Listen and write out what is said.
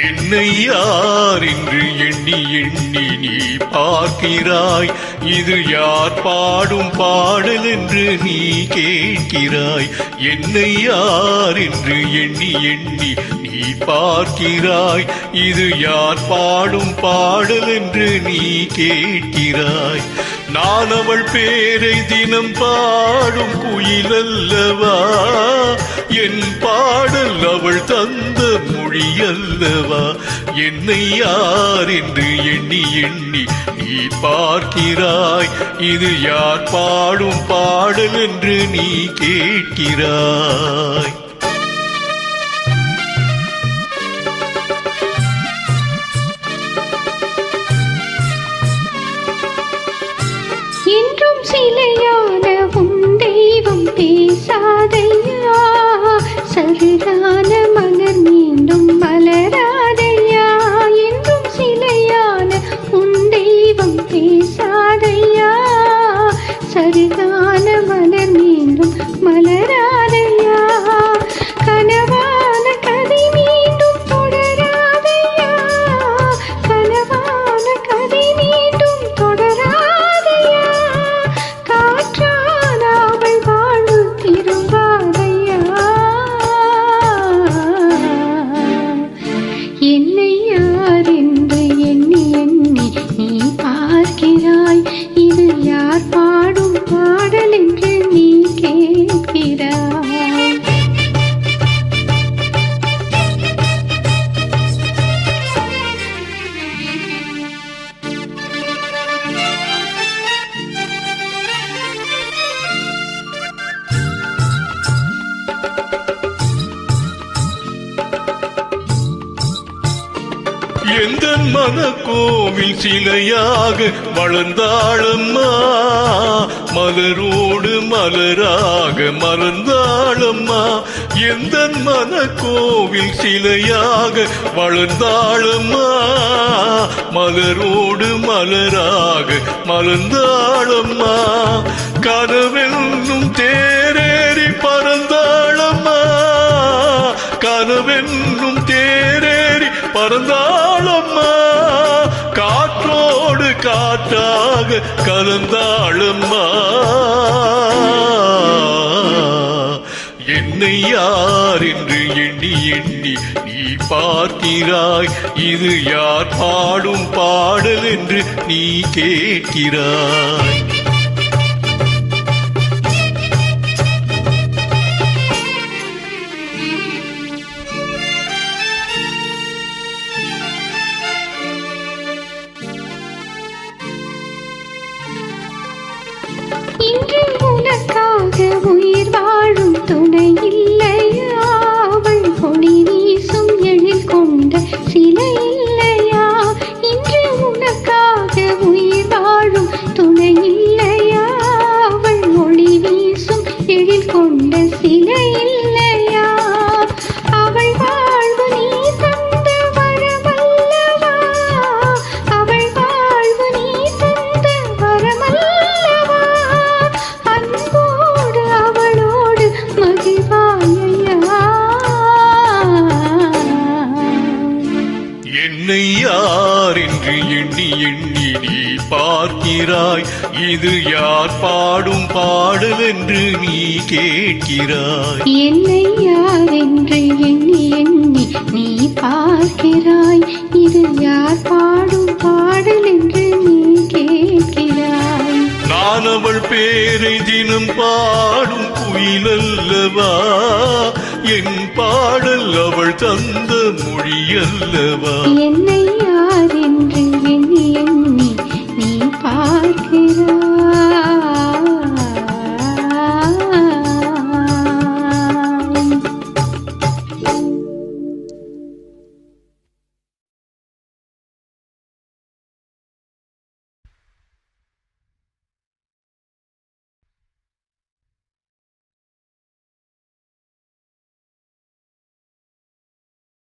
என்னை யார் என்று எண்ணி எண்ணி நீ பார்க்கிறாய். இது யார் பாடும் பாடல் என்று நீ கேட்கிறாய். என்னை யார் என்று எண்ணி எண்ணி நீ பார்க்கிறாய். இது யார் பாடும் பாடல் என்று நீ கேட்கிறாய். நான் அவள் பேரை தினம் பாடும் குயிலல்லவா, என் பாடல் அவள் தந்த மொழி அல்லவா. என்னை யார் என்று எண்ணி எண்ணி நீ பார்க்கிறாய். இது யார் பாடும் பாடல் என்று நீ கேட்கிறாய். என்றும் சிலையான உன் தெய்வம் பேசாதையா, சருகான மலர் மீண்டும் மலராதையா. என்றும் சிலையான உன் தெய்வம் பேசாதையா, சருகான மலர் மீண்டும் மலராதையா. கனவான கதை மீண்டும் தொடராதையா, கனவான கதை மீண்டும் தொடராதையா. காற்றான அவள் வாழ்வு திரும்பாதையா. என்னை யார் என்று எண்ணி எண்ணி நீ பார்க்கிறாய். இது யார் பாடும் பாடல் என்று நீ கேட்கிறாய். எந்த மனக்கோவில் சிலையாக வளர்ந்தாளம்மா, மலரோடு மலராக மலர்ந்தாளம்மா. எந்த மனக்கோவில் சிலையாக வளர்ந்தாளம்மா, மலரோடு மலராக மலர்ந்தாளம்மா. கனவென்னும் தேரேறி பறந்தாளம்மா, கனவென்னும் தேரேறி பறந்தாளம்மா. காற்றோடு காற்றாக கலந்தாளம்மா. என்னை யார் என்று எண்ணி எண்ணி நீ பார்க்கிறாய். இது யார் பாடும் பாடல் என்று நீ கேட்கிறாய். இன்று உனக்காக உயிர் வாழும் துணை இல்லையா, அவள் ஒளி வீசும் எழில் கொண்ட சிலை இல்லையா. இன்று உனக்காக உயிர் வாழும் துணை இல்லையா, அவள் ஒளி வீசும் எழில் கொண்ட சிலை இல்லையா. அவள் வாழ்வு நீ தந்த வரமல்லவா, அவள் வாழ்வு நீ தந்த வரமல்லவா. அன்போடு அவளோடு மகிழ்வாயா. என்னை யார் என்று எண்ணி எண்ணி நீ பார்க்கிறாய். இது யார் பாடும் பாடல் என்று நீ கேட்கிறாய். என்னை யார் என்று எண்ணி எண்ணி நீ பார்க்கிறாய். இது யார் பாடும் பாடல் என்று நீ கேட்கிறாய். நான் அவள் பேரை தினம் பாடும் குயிலல்லவா, என் பாடல் அவள் தந்த மொழி அல்லவா. என்னை யார் என்று எண்ணி எண்ணி நீ பார்க்கிறாய்.